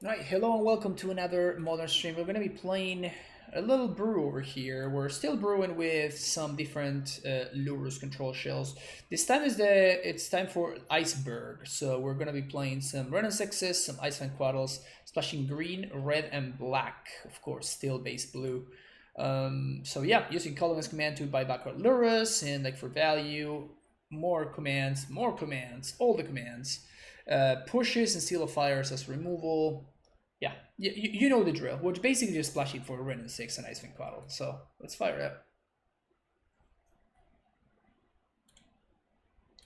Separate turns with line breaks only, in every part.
Right, hello and welcome to another modern stream. We're going to be playing a little brew over here. We're still brewing with some different Lurrus Control shells. This time it's time for Iceberg. So we're going to be playing some Wrenn and Sixes, some Ice-Fang Coatls, splashing green, red, and black. Of course, still base blue. So yeah, using colorless command to buy back our Lurrus and like for value, more commands, all the commands. Pushes and Seal of Fires as removal. Yeah, you know the drill. We're basically just splashing for Wrenn and 6 and Ice-Fang Coatl. So let's fire it up.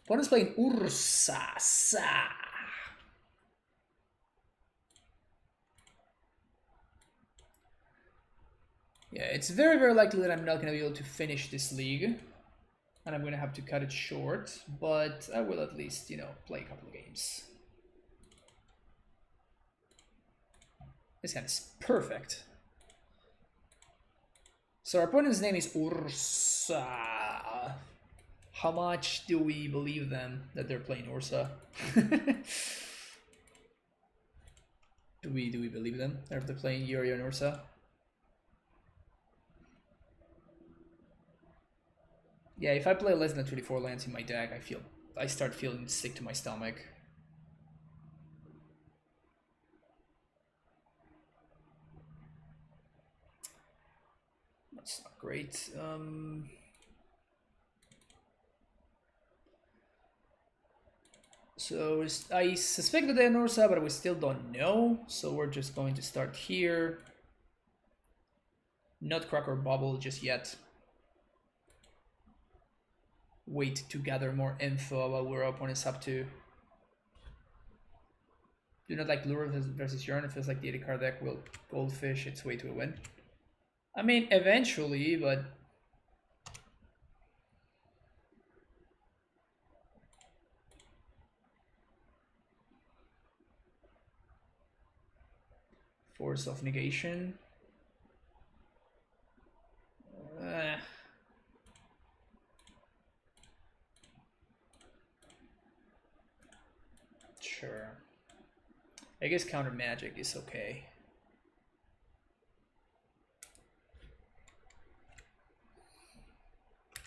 Opponent's playing Ursa. Yeah, it's very, very likely that I'm not going to be able to finish this league. And I'm going to have to cut it short. But I will at least, play a couple of games. This hand is perfect. So our opponent's name is Ursa. How much do we believe them that they're playing Ursa? do we believe them that they're playing Yorion Ursa? Yeah, if I play less than 24 lands in my deck, I start feeling sick to my stomach. That's not great. So I suspect that they're Ursa, but we still don't know. So we're just going to start here. Not crack or bubble just yet. Wait to gather more info while we're opponents up to. Do not like Lurrus versus Yorion. It feels like the 80 card deck will goldfish its way to a win. I mean, eventually, but Force of Negation. Sure. I guess counter magic is okay.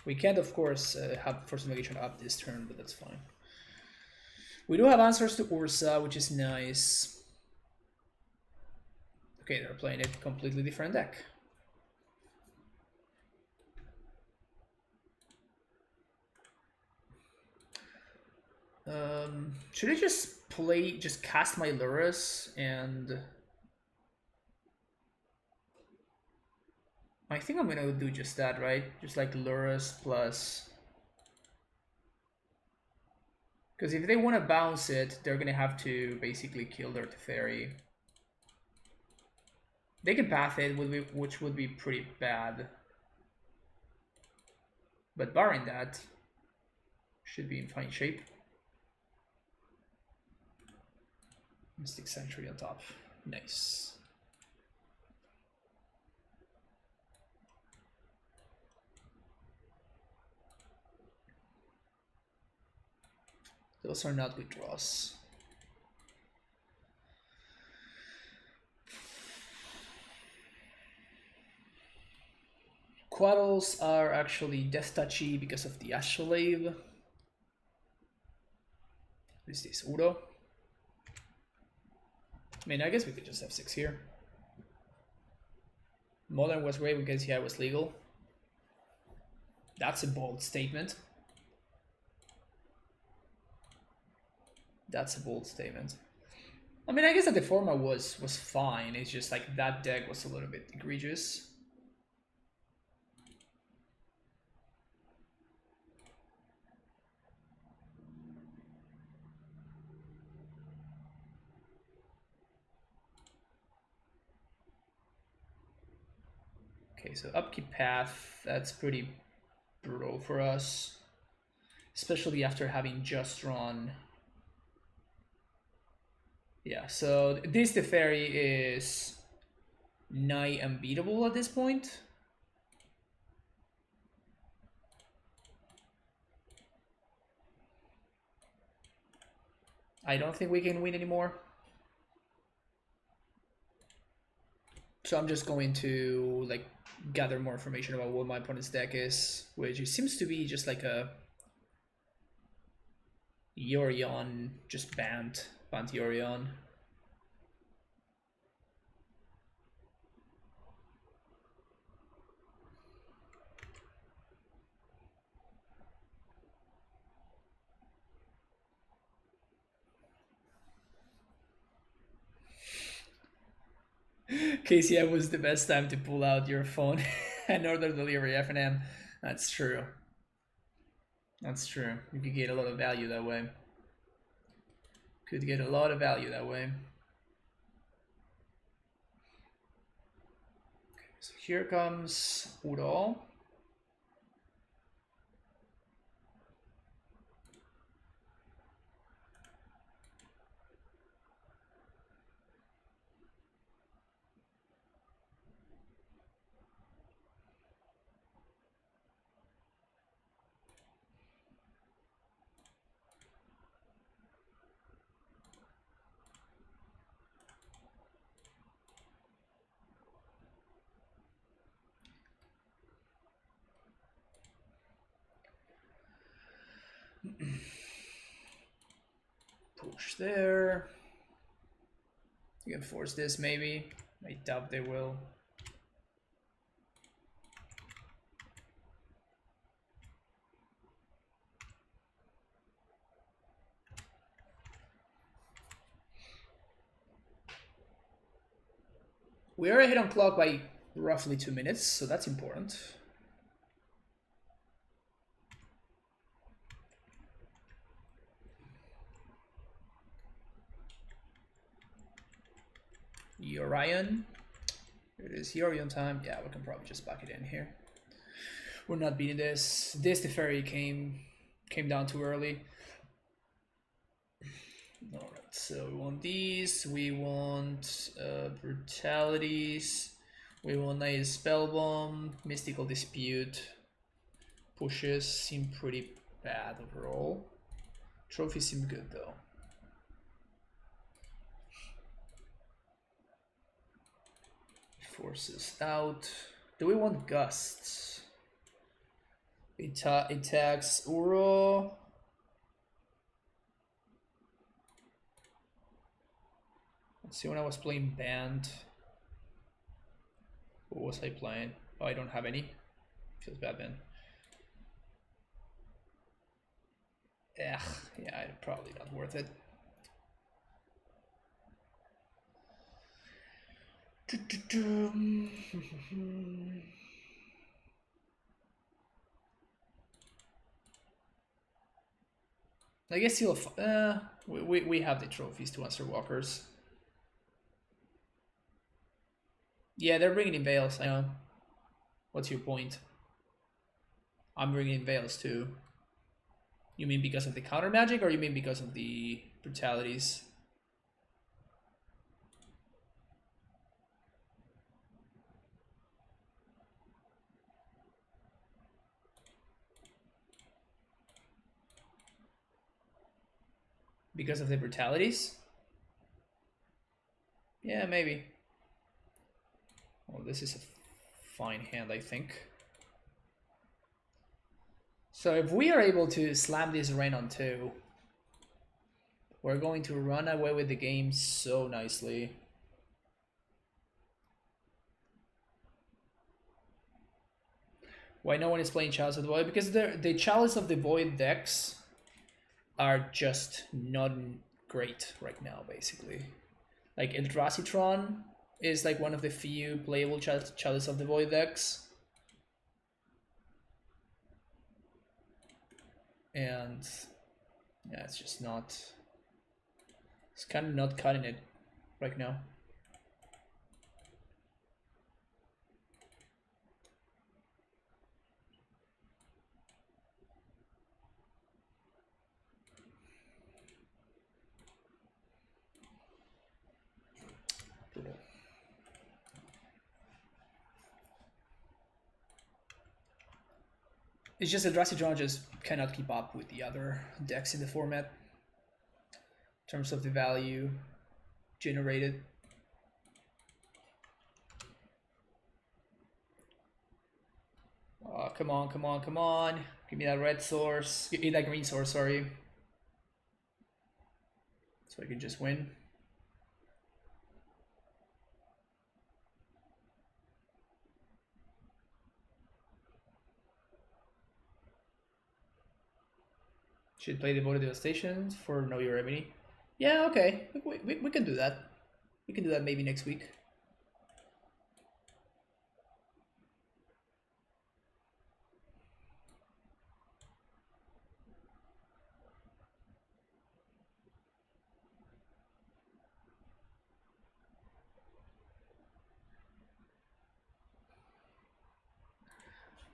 We can't, of course, have Force of Negation up this turn, but that's fine. We do have answers to Ursa, which is nice. Okay, they're playing a completely different deck. Should I just cast my Lurrus and... I think I'm gonna do just that, right? Just like Lurrus plus... Because if they want to bounce it, they're gonna have to basically kill their Teferi. They can path it, which would be pretty bad. But barring that, should be in fine shape. Mystic Sanctuary on top. Nice. Those are not good draws. Coatls are actually death touchy because of the Astrolabe. Is this Udo? I mean, I guess we could just have 6 here. Modern was great because yeah, it was legal. That's a bold statement. That's a bold statement. I mean, I guess that the format was fine. It's just like that deck was a little bit egregious. Okay, so upkeep path, that's pretty brutal for us. Especially after having just drawn. Yeah, so this Teferi is nigh unbeatable at this point. I don't think we can win anymore. So I'm just going to like gather more information about what my opponent's deck is, which it seems to be just like a Yorion, just banned Yorion. KCI was the best time to pull out your phone and order delivery FNM. That's true. That's true. You could get a lot of value that way. Could get a lot of value that way. So here comes Coatl. Push there. You can force this maybe. I doubt they will. We are ahead on clock by roughly 2 minutes, so that's important. Yorion. It is Yorion time. Yeah, we can probably just back it in here. We're not beating this. The fairy came down too early. Alright, so we want these. We want brutalities. We want a spell bomb. Mystical dispute. Pushes seem pretty bad overall. Trophies seem good though. Forces out. Do we want gusts? It attacks Uro. Let's see, when I was playing band, what was I playing? Oh, I don't have any. Feels bad, man. Yeah, probably not worth it. I guess he'll. We have the trophies to answer walkers. Yeah, they're bringing in Veils. I know. What's your point? I'm bringing in Veils too. You mean because of the counter magic, or you mean because of the brutalities? Because of the brutalities? Yeah, maybe. Well, this is a fine hand, I think. So if we are able to slam this Wrenn on 2, we're going to run away with the game so nicely. Why no one is playing Chalice of the Void? Because the Chalice of the Void decks are just not great right now, basically. Like Eldrasitron is like one of the few playable Chalice of the Void decks. And yeah, it's just not, it's kind of not cutting it right now. It's just that Eldrasitron just cannot keep up with the other decks in the format in terms of the value generated. Come on, come on, come on. Give me that red source. Give me that green source, sorry. So I can just win. Should play Devoted Devastations for Know Your Remedy. Yeah, okay. We can do that. We can do that maybe next week.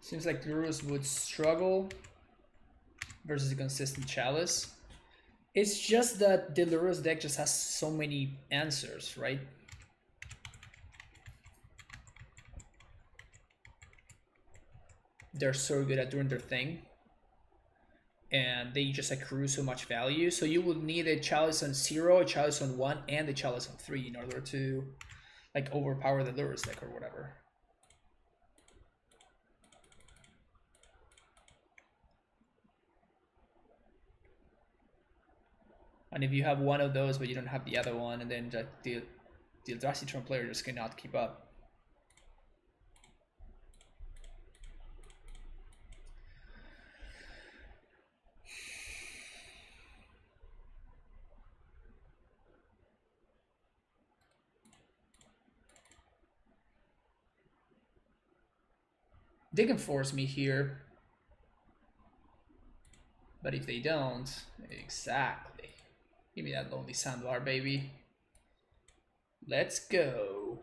Seems like Lurrus would struggle versus a consistent Chalice. It's just that the Lurrus deck just has so many answers, right? They're so good at doing their thing. And they just accrue so much value. So you would need a Chalice on 0, a Chalice on 1, and a Chalice on 3 in order to like overpower the Lurrus deck or whatever. And if you have one of those but you don't have the other one, and then the Eldrazi player just cannot keep up. They can force me here. But if they don't, exactly. Give me that Lonely Sandbar, baby. Let's go.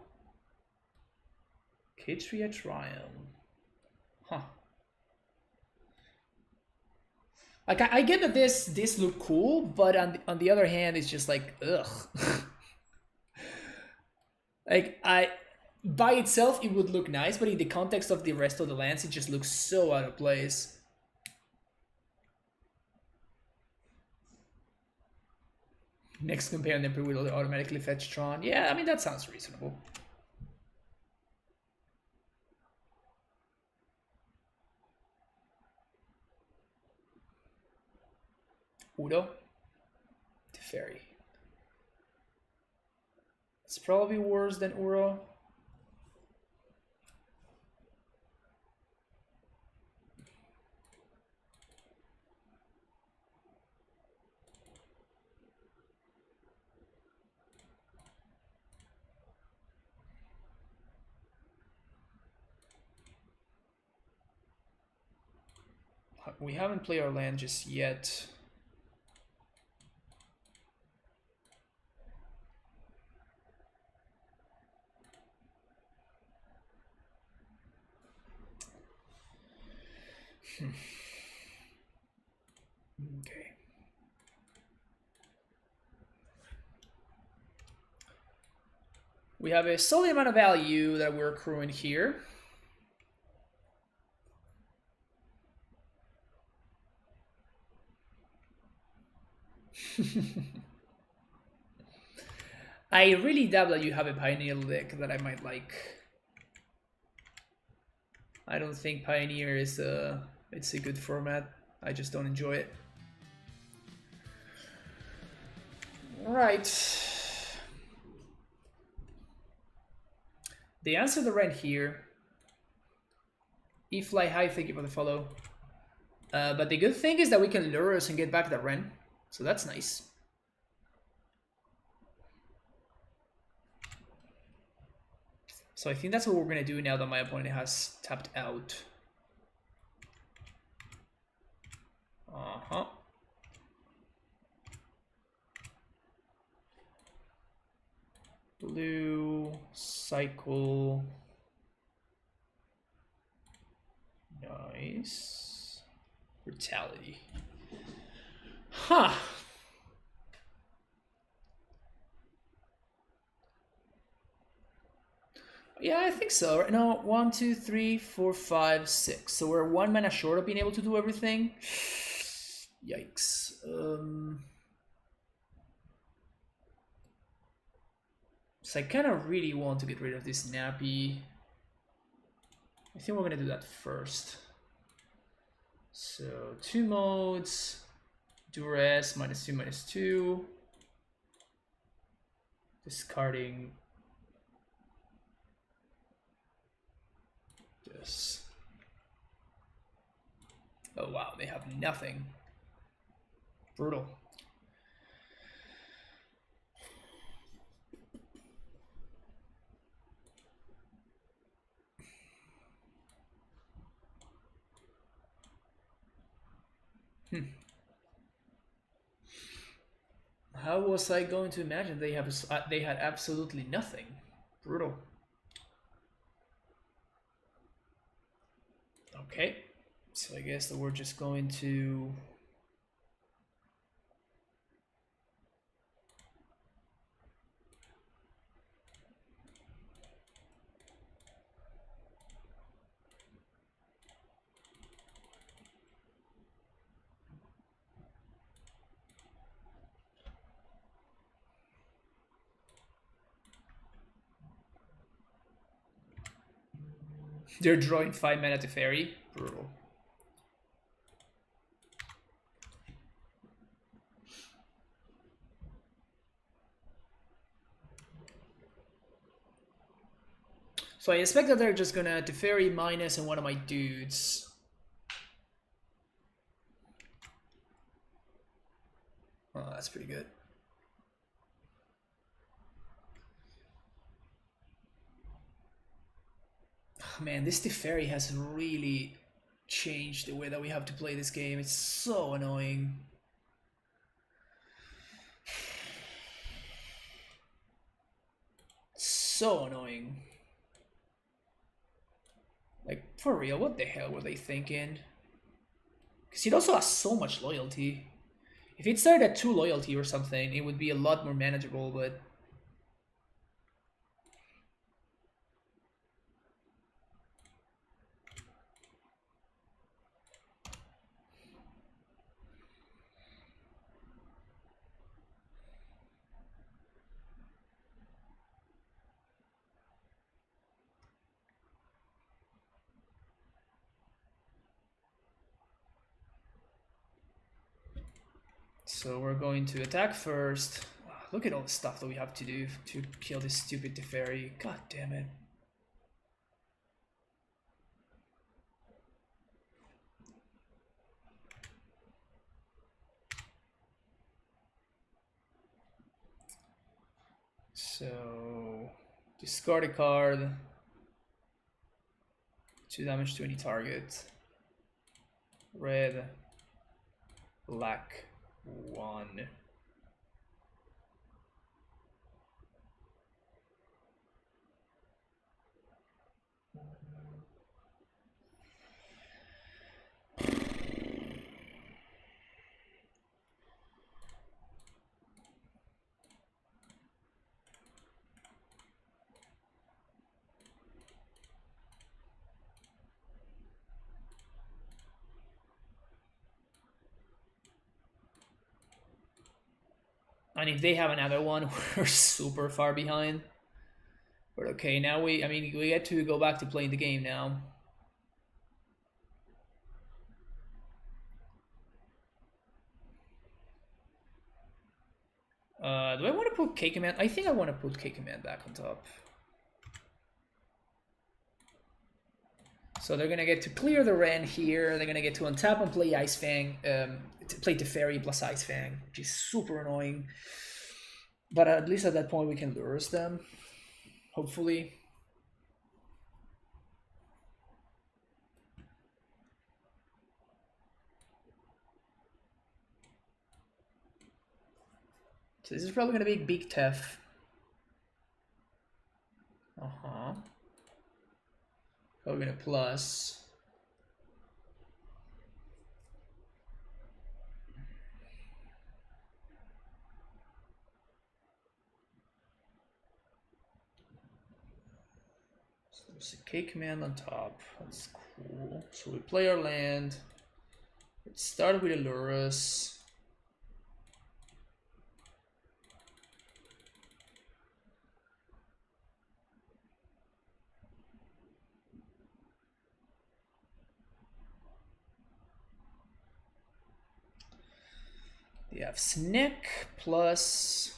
Kitria Triumph. Huh. Like I get that this look cool, but on the other hand, it's just like ugh. Like by itself it would look nice, but in the context of the rest of the lands, it just looks so out of place. Next compare and then will automatically fetch Tron. Yeah, I mean that sounds reasonable. Udo, Teferi. It's probably worse than Uro. We haven't played our land just yet. Okay. We have a solid amount of value that we're accruing here. I really doubt that you have a Pioneer deck that I might like. I don't think Pioneer is it's a good format. I just don't enjoy it. Right. They answer the Wrenn here. E-Fly High, thank you for the follow. But the good thing is that we can Lurrus and get back the Wrenn. So that's nice. So I think that's what we're going to do now that my opponent has tapped out. Uh-huh. Blue, cycle. Nice. Brutality. Huh. Yeah, I think so. Right now, 1, 2, 3, 4, 5, 6. So we're 1 mana short of being able to do everything. Yikes. So I kind of really want to get rid of this Nappy. I think we're gonna do that first. So 2 modes, duress, -2, -2. Discarding this. Oh wow, they have nothing. Brutal. How was I going to imagine they had absolutely nothing? Brutal. Okay, so I guess that we're just going to. They're drawing 5 mana to fairy. Brutal. So I expect that they're just gonna Teferi minus and one of my dudes. Oh, that's pretty good. Oh, man, this Teferi has really changed the way that we have to play this game. It's so annoying. So annoying. Like, for real, what the hell were they thinking? Because it also has so much loyalty. If it started at 2 loyalty or something, it would be a lot more manageable, but... So we're going to attack first. Look at all the stuff that we have to do to kill this stupid Teferi. God damn it. So discard a card. 2 damage to any target. Red, black, 1. And if they have another one, we're super far behind. But okay, now we get to go back to playing the game now. Do I want to put K-Command? I think I want to put K-Command back on top. So they're gonna get to clear the Wrenn here. They're gonna get to untap and play Ice-Fang, play Teferi plus Ice-Fang, which is super annoying. But at least at that point we can Lurrus them, hopefully. So this is probably gonna be big Tef. We're gonna plus. So there's a K command on top. That's cool. So we play our land. Let's start with a Lurrus. They have Snick plus...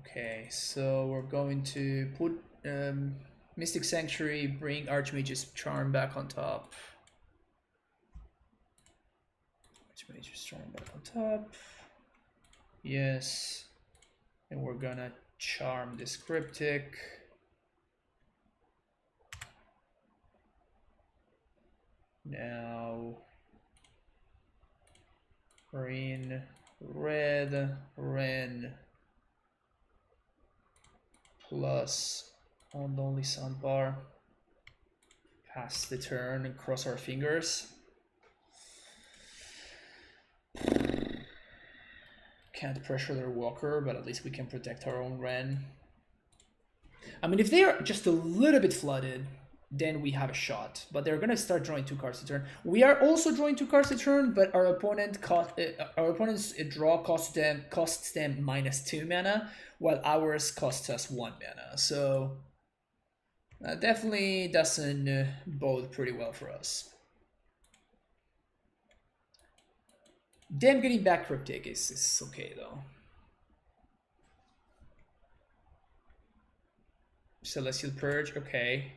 Okay, so we're going to put Mystic Sanctuary, bring Archmage's Charm back on top. Archmage's Charm back on top. Yes. And we're gonna charm this Cryptic. Now, green, red, Wrenn, plus on the only soundbar. Pass the turn and cross our fingers. Can't pressure their walker, but at least we can protect our own Wrenn. I mean, if they are just a little bit flooded, then we have a shot. But they're gonna start drawing 2 cards a turn. We are also drawing 2 cards a turn, but our opponent's draw costs them -2 mana, while ours costs us 1 mana. So that definitely doesn't bode pretty well for us. Them getting back Cryptic is okay though. Celestial Purge, okay.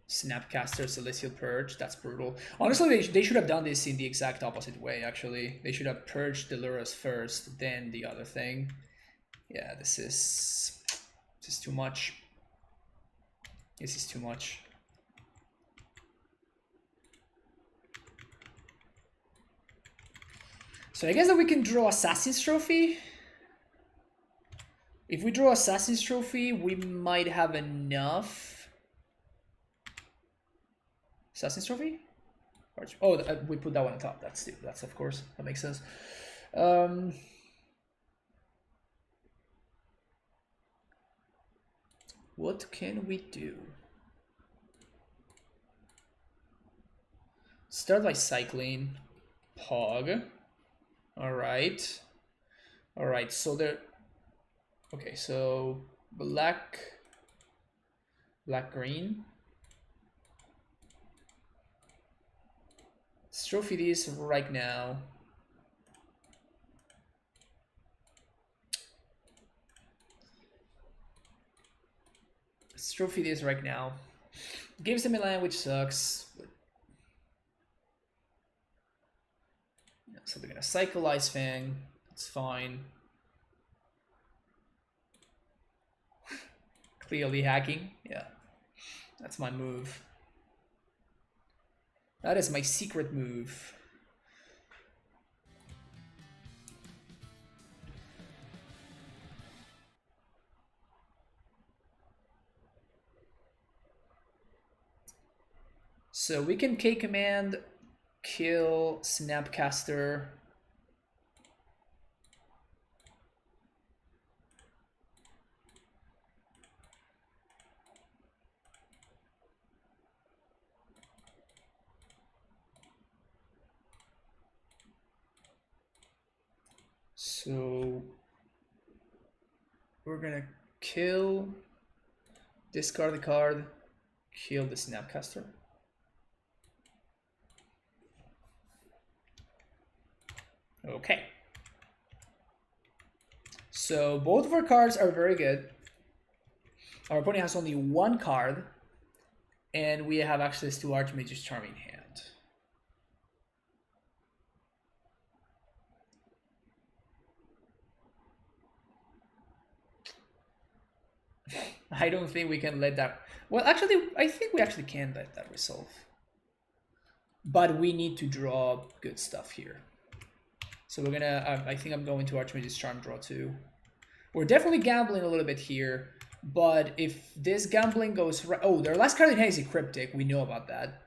Snapcaster, Celestial Purge, that's brutal. Honestly, they should have done this in the exact opposite way, actually. They should have purged the Lurrus first, then the other thing. Yeah, this is too much. This is too much. So I guess that we can draw Assassin's Trophy. If we draw Assassin's Trophy, we might have enough. Assassin's Trophy? Oh, we put that one on top. That's of course, that makes sense. What can we do? Start by cycling. Pog. Alright. Alright, so there... Okay, so black, green. Let's trophy these right now. Let's trophy this right now. Gives them a land which sucks. But... Yeah, so they're gonna cycle Ice-Fang. It's fine. Clearly hacking. Yeah, that's my move. That is my secret move. So we can K command, kill Snapcaster. So we're gonna kill, discard the card, kill the Snapcaster. Okay. So both of our cards are very good. Our opponent has only 1 card, and we have access to Archmage's Charming Hand. I don't think we can let that... Well, actually, I think we actually can let that resolve. But we need to draw good stuff here. So we're gonna... I think I'm going to Archmage's Charm draw too. We're definitely gambling a little bit here. But if this gambling goes right... Oh, their last card in hand is a Cryptic. We know about that.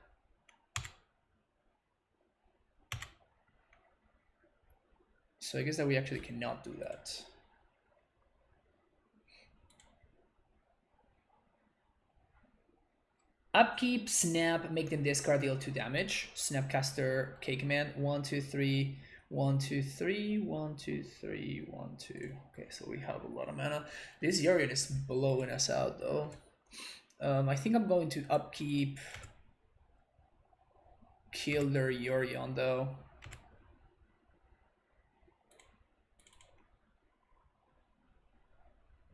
So I guess that we actually cannot do that. Upkeep, snap, make them discard, deal 2 damage. Snapcaster, K command, 1, 2, 3, 1, 2, 3, 1, 2, 3, 1, 2. Okay, so we have a lot of mana. This Yorion is blowing us out though. I think I'm going to upkeep, kill their Yorion though.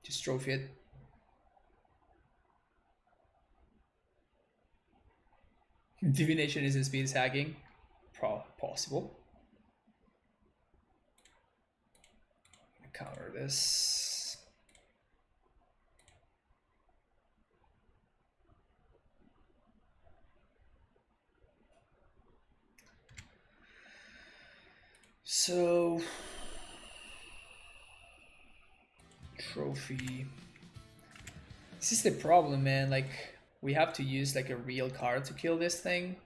Just trophy it. Divination is in speed hacking. Possible. Counter this. So trophy. This is the problem, man. Like, we have to use like a real card to kill this thing.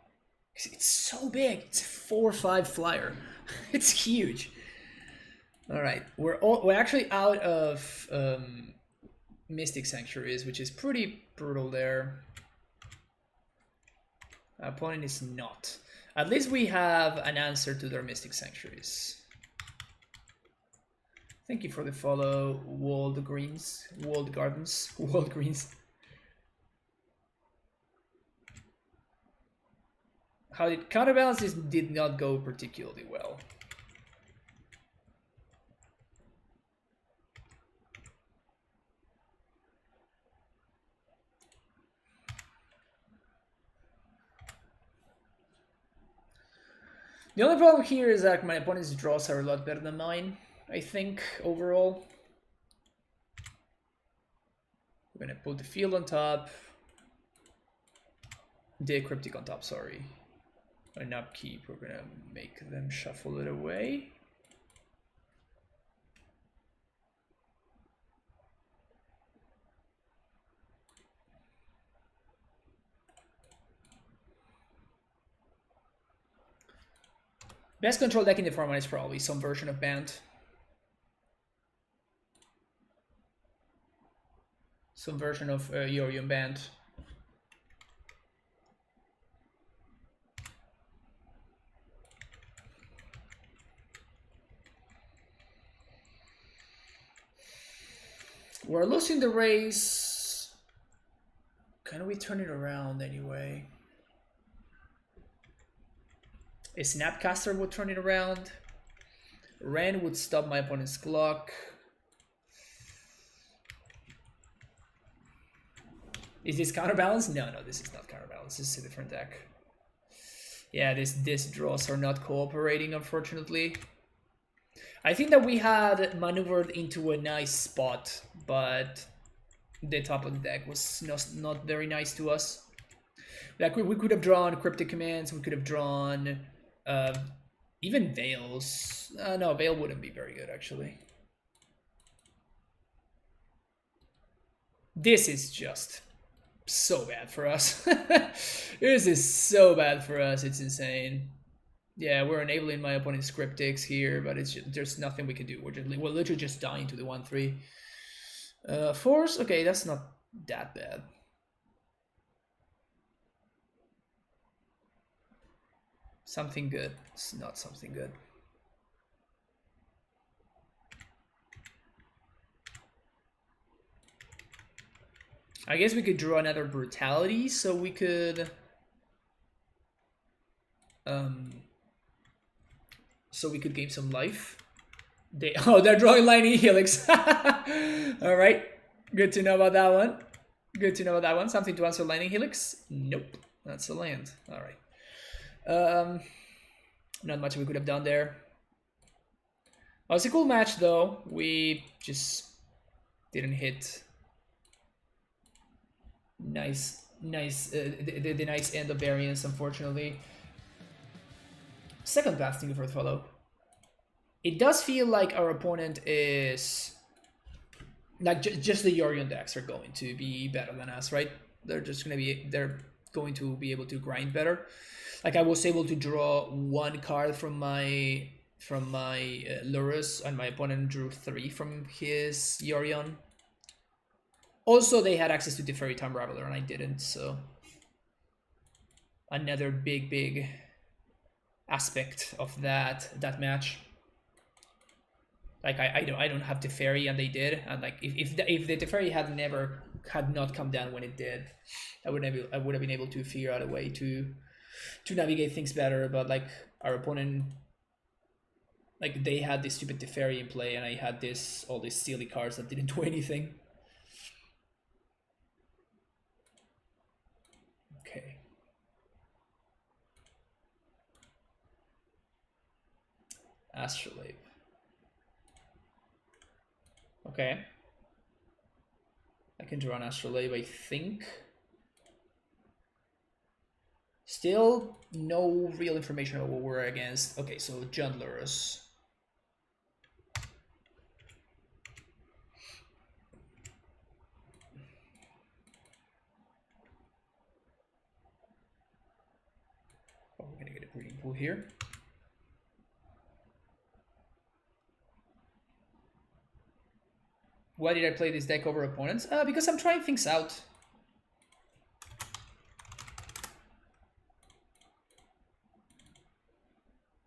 It's so big. It's a 4/5 flyer. It's huge. All right, we're actually out of Mystic Sanctuaries, which is pretty brutal there. Our opponent is not. At least we have an answer to their Mystic Sanctuaries. Thank you for the follow, Walled Greens, Walled Gardens, Walled Greens. How did counterbalance? This did not go particularly well. The only problem here is that my opponent's draws are a lot better than mine, I think, overall. We're gonna put the field on top. The Cryptic on top, sorry. An upkeep, we're gonna make them shuffle it away. Best control deck in the format is probably some version of Band. Some version of Yorion Band. We're losing the race. Can we turn it around anyway? A Snapcaster would turn it around. Wrenn would stop my opponent's clock. Is this counterbalance? No, this is not counterbalance. This is a different deck. Yeah, these draws are not cooperating, unfortunately. I think that we had maneuvered into a nice spot, but the top of the deck was not very nice to us. Like we could have drawn Cryptic Commands, we could have drawn even Veils. No, Veil wouldn't be very good, actually. This is just so bad for us. This is so bad for us, it's insane. Yeah, we're enabling my opponent's Cryptics here, but it's just, there's nothing we can do. We're literally just dying to the 1/3. Force, okay, that's not that bad. Something good. It's not something good. I guess we could draw another Brutality, so we could gain some life. They're drawing Lightning Helix. All right, good to know about that one. Good to know about that one. Something to answer Lightning Helix? Nope, that's a land. All right. Not much we could have done there. It was a cool match though. We just didn't hit the nice end of variance, unfortunately. Second pass, thank you for the follow. It does feel like our opponent is like just the Yorion decks are going to be better than us, right? They're going to be able to grind better. Like I was able to draw one card from my Lurrus, and my opponent drew 3 from his Yorion. Also, they had access to the Fairy Time Raveler, and I didn't, so another big aspect of that match. Like I don't have Teferi and they did, and like if the Teferi had not come down when it did, I would have been able to figure out a way to navigate things better. But like our opponent, like they had this stupid Teferi in play, and I had all these silly cards that didn't do anything. Okay. Astrolabe. Okay. I can draw an Astrolabe, I think. Still no real information about what we're against. Okay, so John Lurrus. Oh, we're gonna get a green pool here. Why did I play this deck over opponents? Because I'm trying things out.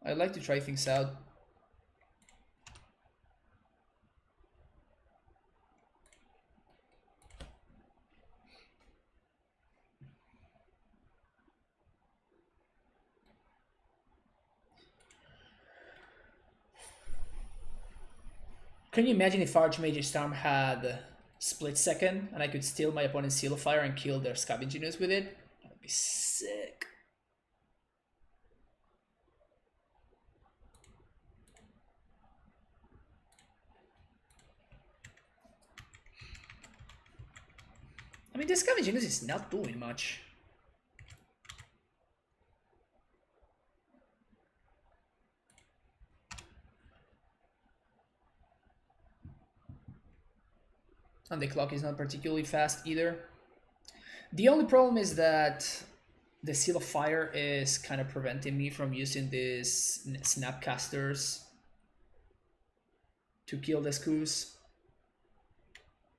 I like to try things out. Can you imagine if Archmage Storm had split second and I could steal my opponent's Seal of Fire and kill their Scavenging Ooze with it? That'd be sick. I mean, the Scavenging Ooze is not doing much. And the clock is not particularly fast either. The only problem is that the Seal of Fire is kind of preventing me from using these Snapcasters to kill the Skoos,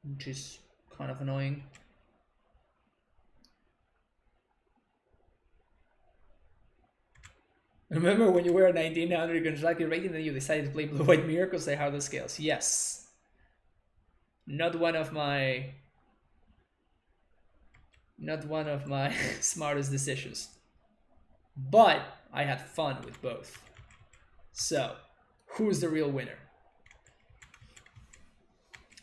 which is kind of annoying. Remember when you were at 1900 constructed rating and then you decided to play Blue White Miracles at harder scales? Yes. Not one of my smartest decisions. But I had fun with both. So, who's the real winner?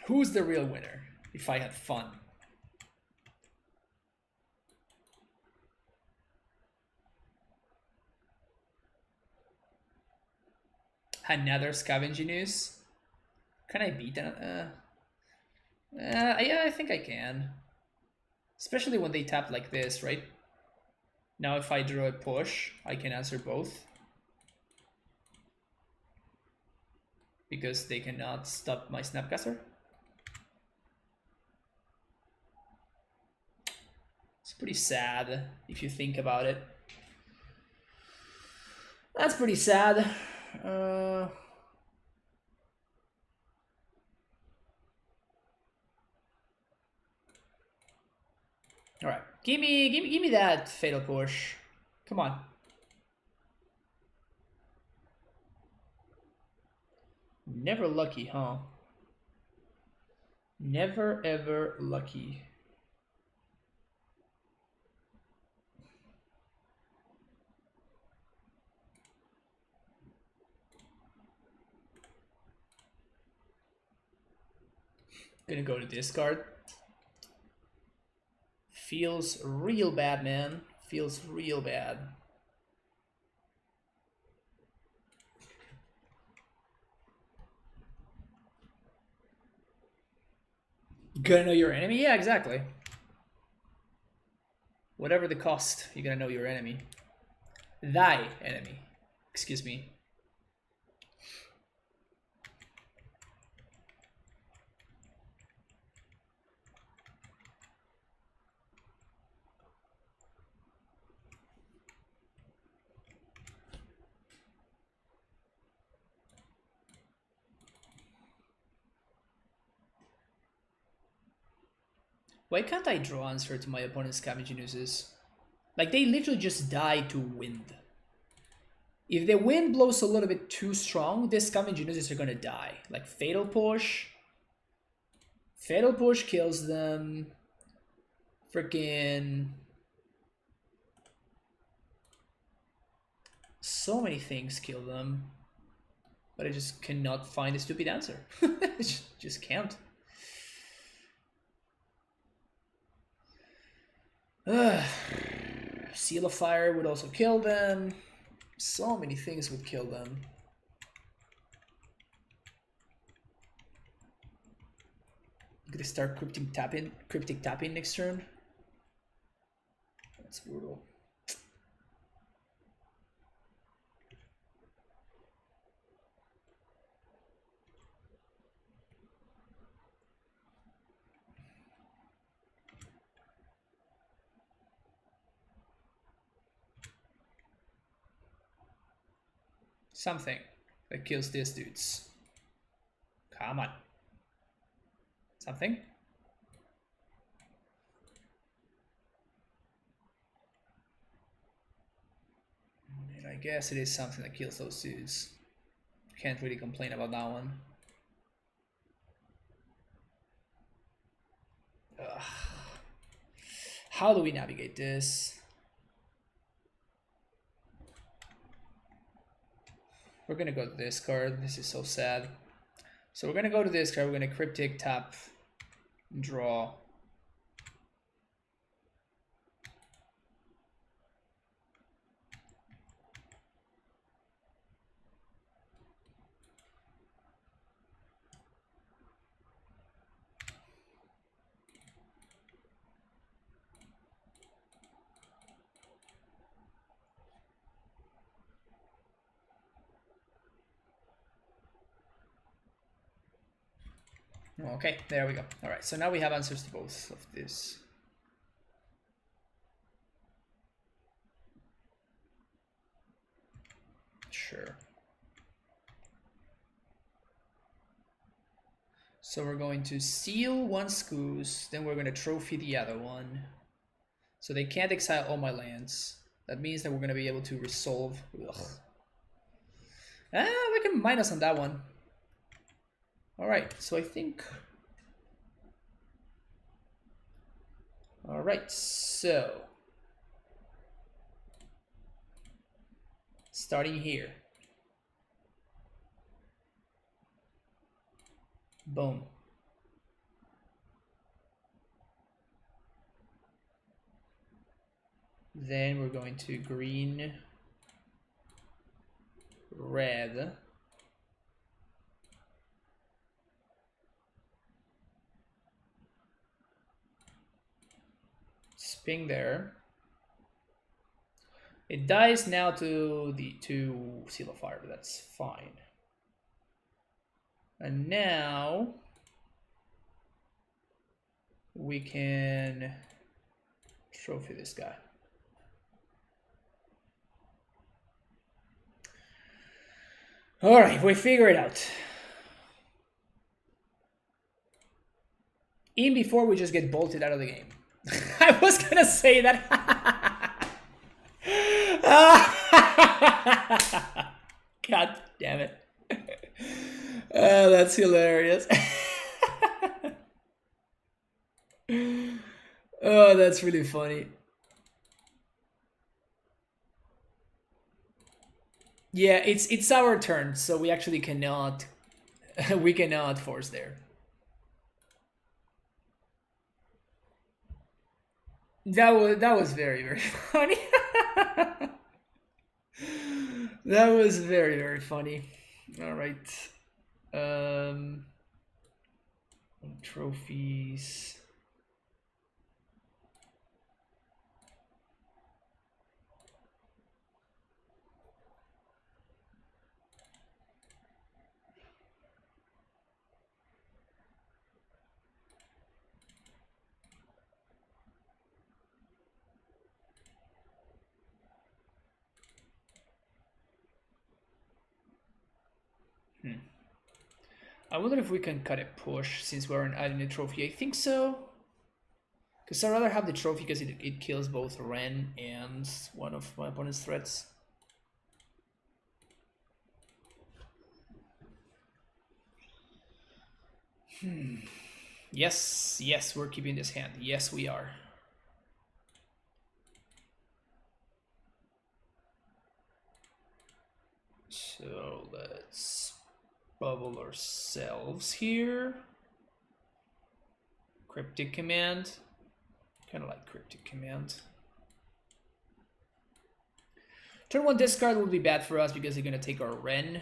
Who's the real winner if I had fun? Another Scavenging Ooze? Can I beat that? Yeah, I think I can. Especially when they tap like this, right? Now if I draw a push, I can answer both. Because they cannot stop my Snapcaster. It's pretty sad if you think about it. That's pretty sad. All right, give me that Fatal Push. Come on. Never lucky, huh? Never ever lucky. Gonna go to discard. Feels real bad, man. Feels real bad. Gonna know your enemy? Yeah, exactly. Whatever the cost, you're gonna know your enemy. Thy enemy. Excuse me. Why can't I draw answer to my opponent's Scavenging Oozes? Like, they literally just die to wind. If the wind blows a little bit too strong, these scavenging units are gonna die. Like, Fatal Push. Fatal Push kills them. Freaking... So many things kill them. But I just cannot find a stupid answer. just can't. Seal of Fire would also kill them. So many things would kill them. I'm gonna start cryptic tapping next turn. That's brutal. Something that kills these dudes. Come on. Something? And I guess it is something that kills those dudes. Can't really complain about that one. Ugh. How do we navigate this? We're gonna go to this card. This is so sad. So we're gonna go to this card. We're gonna cryptic tap, draw. Okay, there we go. All right, so now we have answers to both of this. Sure. So we're going to seal one Scoos, then we're going to trophy the other one. So they can't exile all my lands. That means that we're going to be able to resolve. Ugh. We can minus on that one. Alright, so I think... Alright, so... Starting here. Boom. Then we're going to green, red. Spin there. It dies now to Seal of Fire, but that's fine. And now we can trophy this guy. All right, we figure it out. Even before we just get bolted out of the game. I was gonna say that. God damn it. Oh, that's hilarious. Oh, that's really funny. Yeah, it's our turn, so we actually cannot we cannot force there. That was very, very funny. That was very, very funny. All right. Trophies. I wonder if we can cut a push since we're adding a trophy. I think so. Because I'd rather have the trophy because it kills both Wrenn and one of my opponent's threats. Yes, yes, we're keeping this hand. Yes, we are. So let's bubble ourselves here. Cryptic command. Kind of like cryptic command. Turn 1 discard will be bad for us because they're going to take our Wrenn.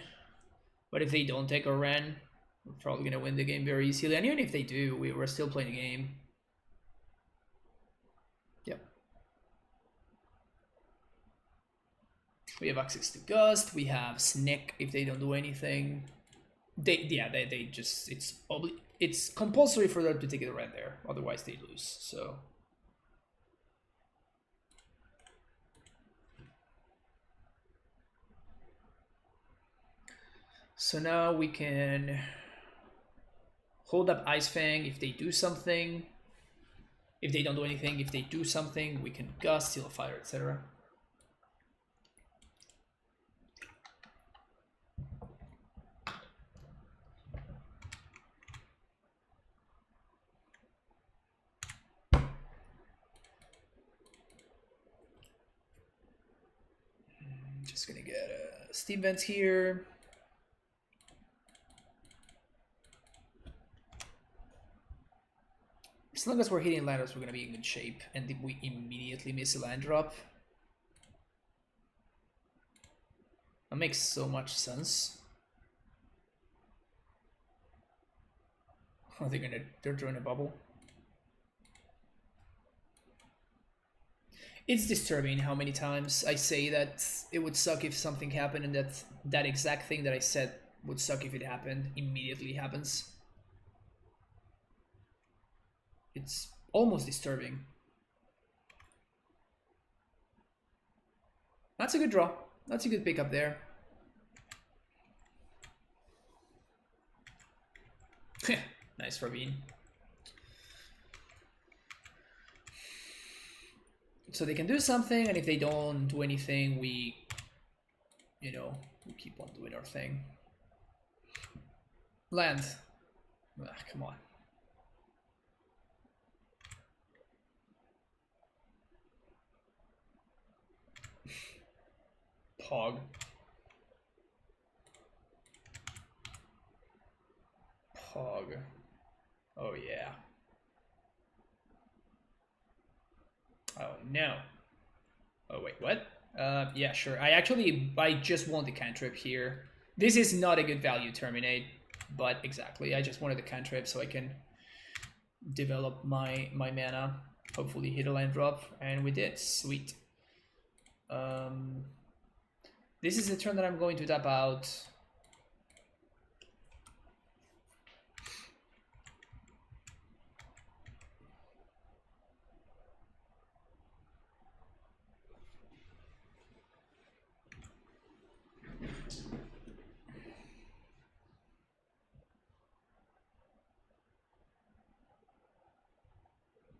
But if they don't take our Wrenn, we're probably going to win the game very easily. And even if they do, we're still playing the game. Yep. We have access to Gust. We have Snick if they don't do anything. They just it's compulsory for them to take the Wrenn there. Otherwise they lose. So now we can hold up Ice-Fang if they do something. If they don't do anything, if they do something, we can Gust, Seal of Fire, etc. Just gonna get a Steam Vents here. As long as we're hitting land drops, we're gonna be in good shape. And if we immediately miss a land drop, that makes so much sense. Oh, they're drawing a bubble. It's disturbing how many times I say that it would suck if something happened, and that exact thing that I said would suck if it happened immediately happens. It's almost disturbing. That's a good draw. That's a good pickup there. Nice Ravine. So they can do something, and if they don't do anything, we keep on doing our thing. Land. Come on. Pog. Pog. Oh yeah. Oh no. Oh wait, what? Yeah, sure. I just want the cantrip here. This is not a good value terminate, but exactly. I just wanted the cantrip so I can develop my mana. Hopefully hit a land drop, and we did. Sweet. This is the turn that I'm going to tap out.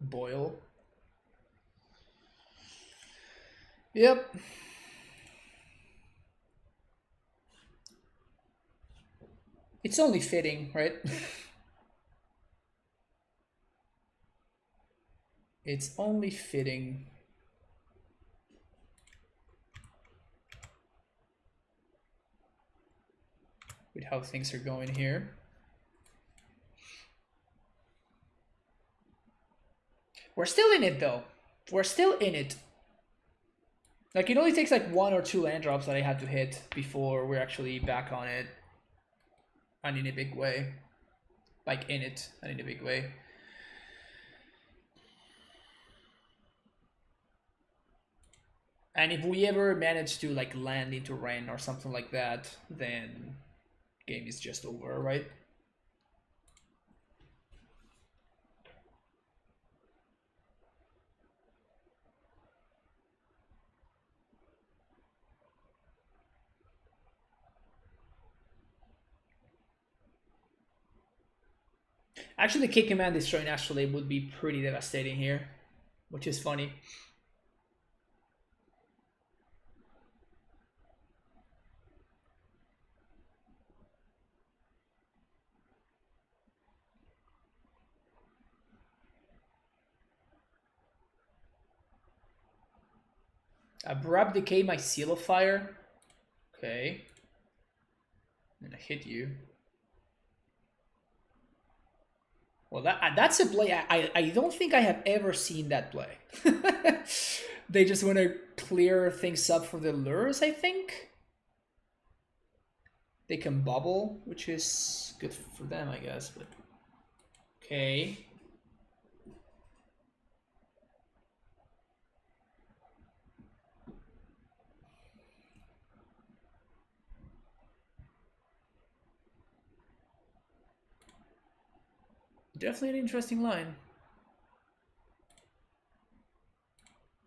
Boil. Yep. It's only fitting, right? It's only fitting. With how things are going here. We're still in it though. We're still in it. Like, it only takes like 1 or 2 land drops that I had to hit before we're actually back on it. And in a big way. Like, in it, and in a big way. And if we ever manage to like land into Wrenn or something like that, then game is just over, right? Actually, the kick command destroying Astrolabe would be pretty devastating here. which is funny. Abrupt decay my seal of fire. Okay. And I hit you. Well, that's a play. I don't think I have ever seen that play. They just want to clear things up for the lures, I think. They can bubble, which is good for them, I guess. But okay. Definitely an interesting line.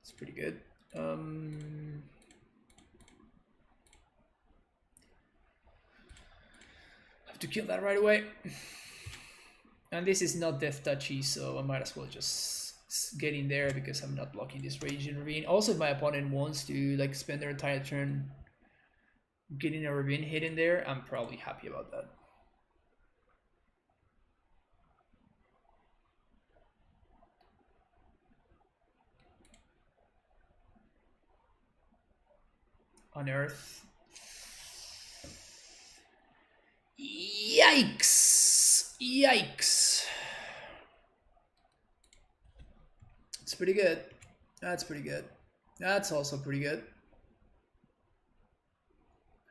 It's pretty good. Have to kill that right away. And this is not death touchy, so I might as well just get in there because I'm not blocking this Raging Ravine. Also, if my opponent wants to like spend their entire turn getting a Ravine hit in there, I'm probably happy about that. Unearth. Yikes! Yikes! It's pretty good. That's pretty good. That's also pretty good.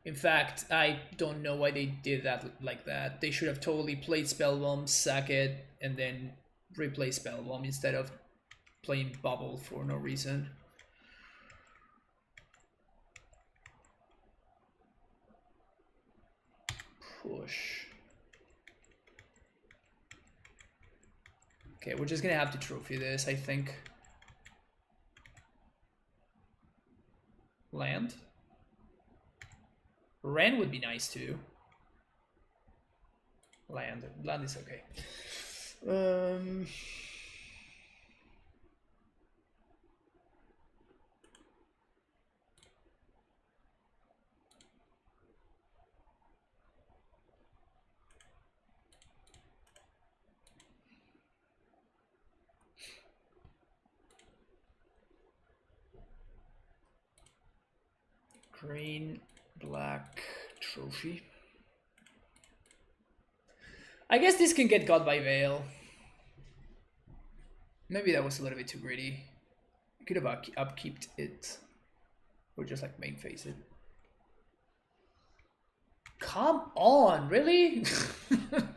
In fact, I don't know why they did that like that. They should have totally played Spellbomb, sack it, and then replay Spellbomb instead of playing Bubble for no reason. Push. Okay, we're just gonna have to trophy this, I think. Land. Wrenn would be nice too. Land is okay. Green, black, trophy. I guess this can get got by Veil. Maybe that was a little bit too greedy. Could have upkeeped it. Or just like main phase it. Come on, really?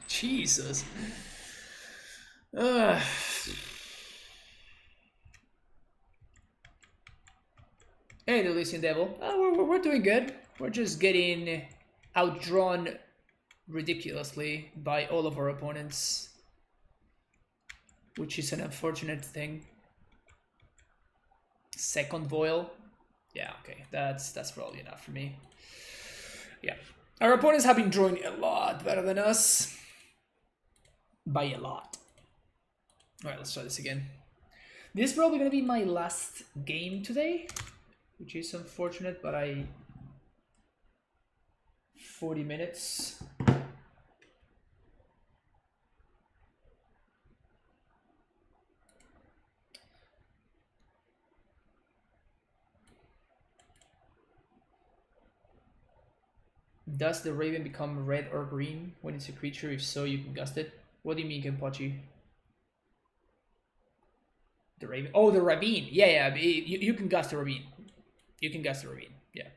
Jesus. Hey, the Elysian Devil. We're doing good. We're just getting outdrawn ridiculously by all of our opponents, which is an unfortunate thing. Second Voil. Yeah, okay. That's probably enough for me. Yeah. Our opponents have been drawing a lot better than us. By a lot. Alright, let's try this again. This is probably going to be my last game today, which is unfortunate, but 40 minutes. Does the Raven become red or green when it's a creature? If so, you can gust it. What do you mean, Kenpachi? The Raven? Oh, the Ravine. Yeah. You can gust the Ravine. You can gust the Ravine. Yeah.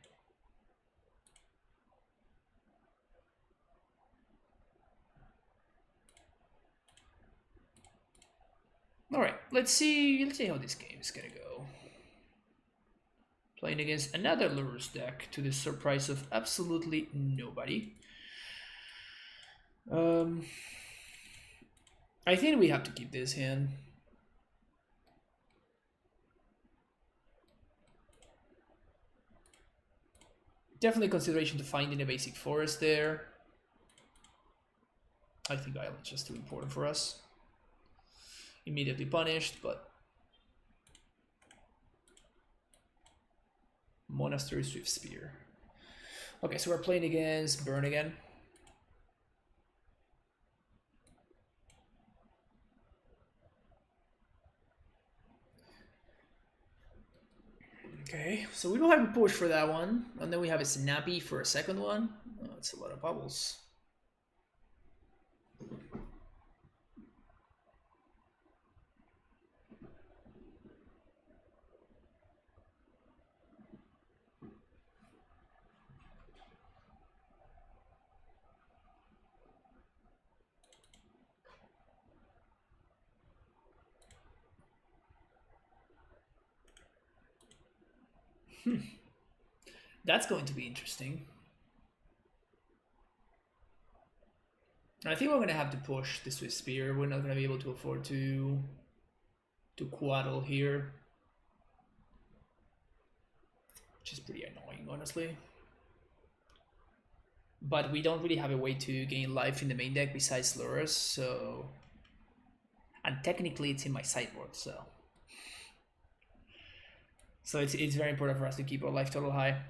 All right. Let's see how this game is gonna go. Playing against another Lurrus deck to the surprise of absolutely nobody. I think we have to keep this hand. Definitely consideration to finding a basic forest there. I think Island's just too important for us. Immediately punished, but Monastery Swift Spear. Okay, so we're playing against Burn again. Okay, so we don't have a push for that one, and then we have a Snappy for a second one. Oh, that's a lot of bubbles. That's going to be interesting. I think we're going to have to push the Swift Spear. We're not going to be able to afford to Coatl here. Which is pretty annoying, honestly. But we don't really have a way to gain life in the main deck besides Lurrus, so... And technically it's in my sideboard, so... So it's very important for us to keep our life total high.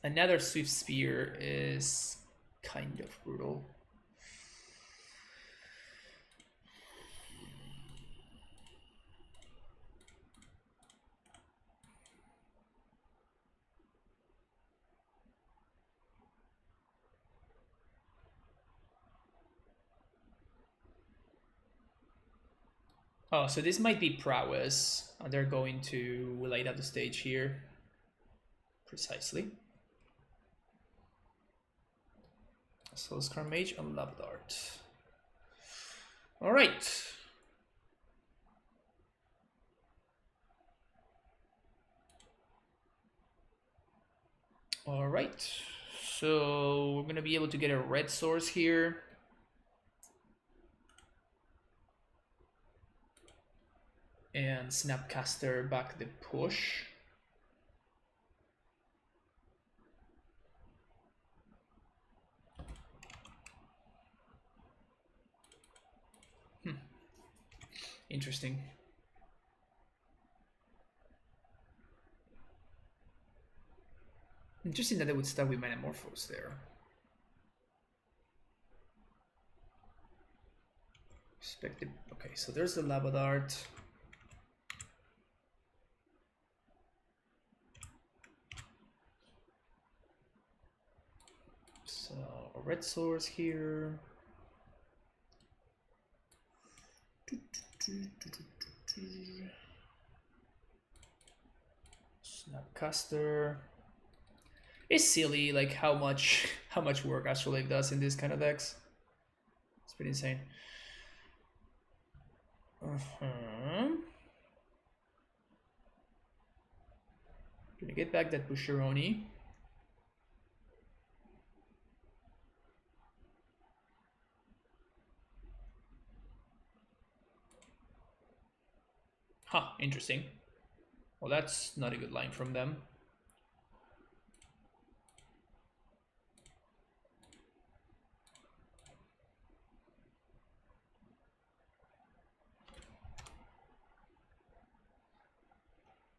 Another Swift Spear is kind of brutal. Oh, so this might be Prowess. They're going to light up the stage here. Precisely. So Scar Mage and Love Dart. Alright. Alright. So we're gonna be able to get a red source here. And Snapcaster back the push. Interesting. Interesting that they would start with Metamorphose there. Expected. Okay, so there's the Lava Dart. So a red source here. Snapcaster. It's silly, like how much work Astrolabe does in this kind of decks. It's pretty insane. Gonna get back that Busheroni. Huh, interesting. Well, that's not a good line from them.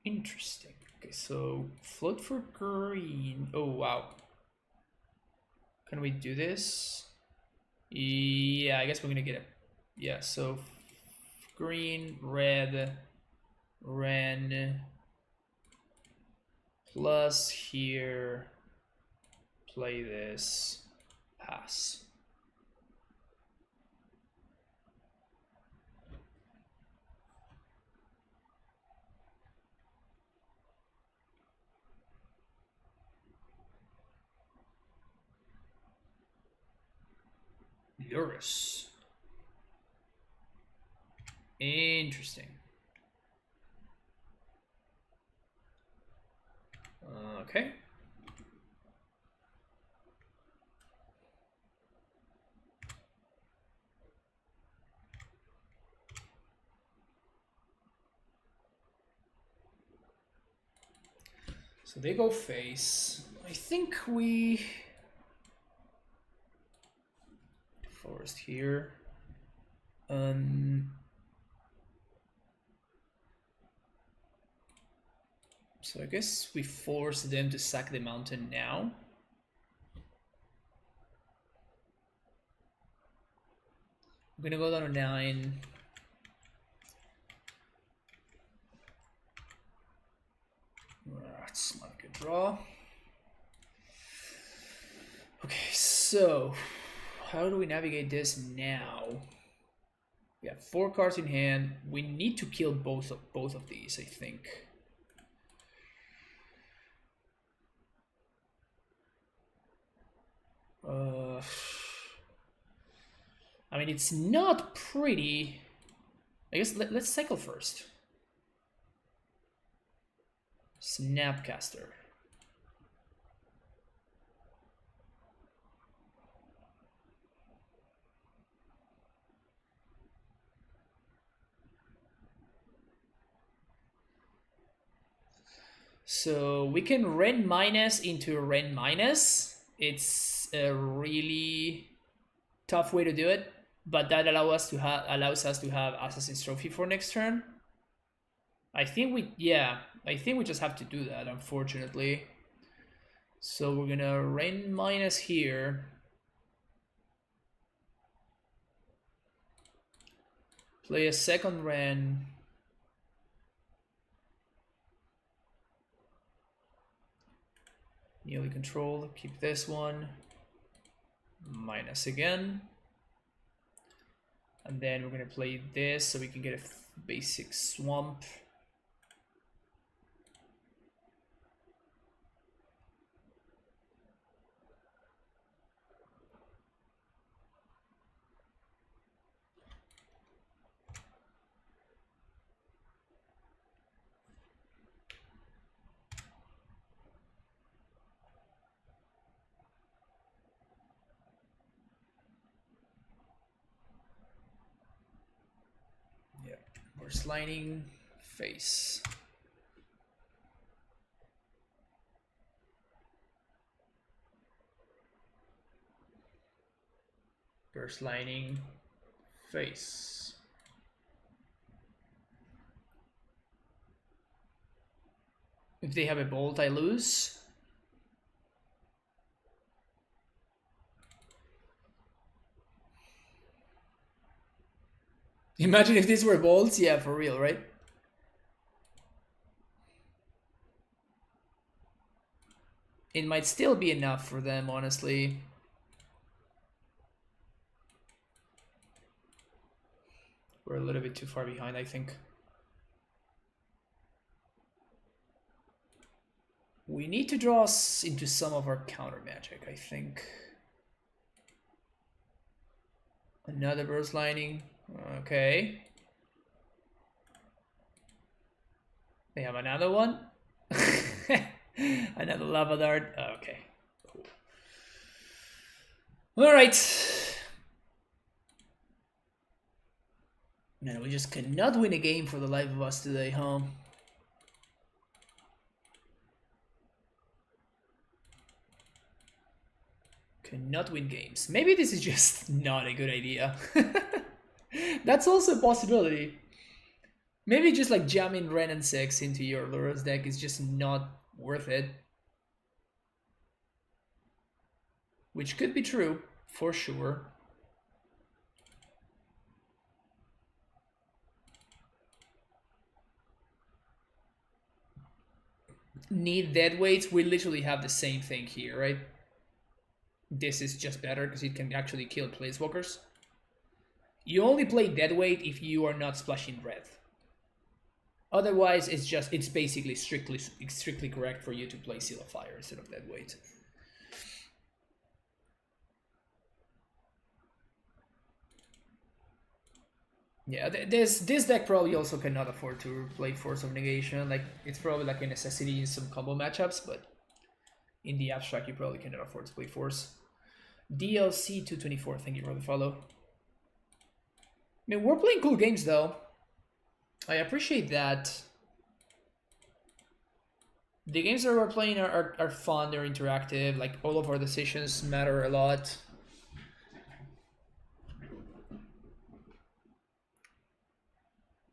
Interesting. Okay, so float for green. Oh, wow. Can we do this? Yeah, I guess we're gonna get it. Yeah, so green, red, Wrenn, plus here, play this, pass. Lurrus. Interesting. Okay. So they go face. I think we forest here. So I guess we force them to sack the mountain now. I'm gonna go down to 9. That's not a good draw. Okay, so how do we navigate this now? We have 4 cards in hand. We need to kill both of these, I think. I mean, it's not pretty. I guess let's cycle first. Snapcaster. So we can Wrenn minus into Wrenn minus. It's a really tough way to do it, but that allows us to have Assassin's Trophy for next turn. I think we just have to do that, unfortunately. So we're gonna Wrenn minus here. Play a second Wrenn. Nearly control, keep this one. Minus again. And then we're gonna play this so we can get a basic swamp. Lining face. Burst lining face. If they have a bolt, I lose. Imagine if these were bolts, yeah, for real, right? It might still be enough for them, honestly. We're a little bit too far behind, I think. We need to draw us into some of our counter magic, I think. Another burst lining. Okay. They have another one. Another lava dart. Okay. Cool. All right. Man, we just cannot win a game for the life of us today, huh? Cannot win games. Maybe this is just not a good idea. That's also a possibility. Maybe just like jamming Wrenn and 6 into your Lurrus deck is just not worth it. Which could be true, for sure. Need dead weights. We literally have the same thing here, right? This is just better because it can actually kill planeswalkers. You only play dead weight if you are not splashing red. Otherwise, it's basically strictly correct for you to play Seal of Fire instead of dead weight. Yeah, this deck probably also cannot afford to play Force of Negation. Like, it's probably like a necessity in some combo matchups, but in the abstract, you probably cannot afford to play Force. DLC 224, thank you for the follow. I mean, we're playing cool games though. I appreciate that. The games that we're playing are fun, they're interactive, like all of our decisions matter a lot.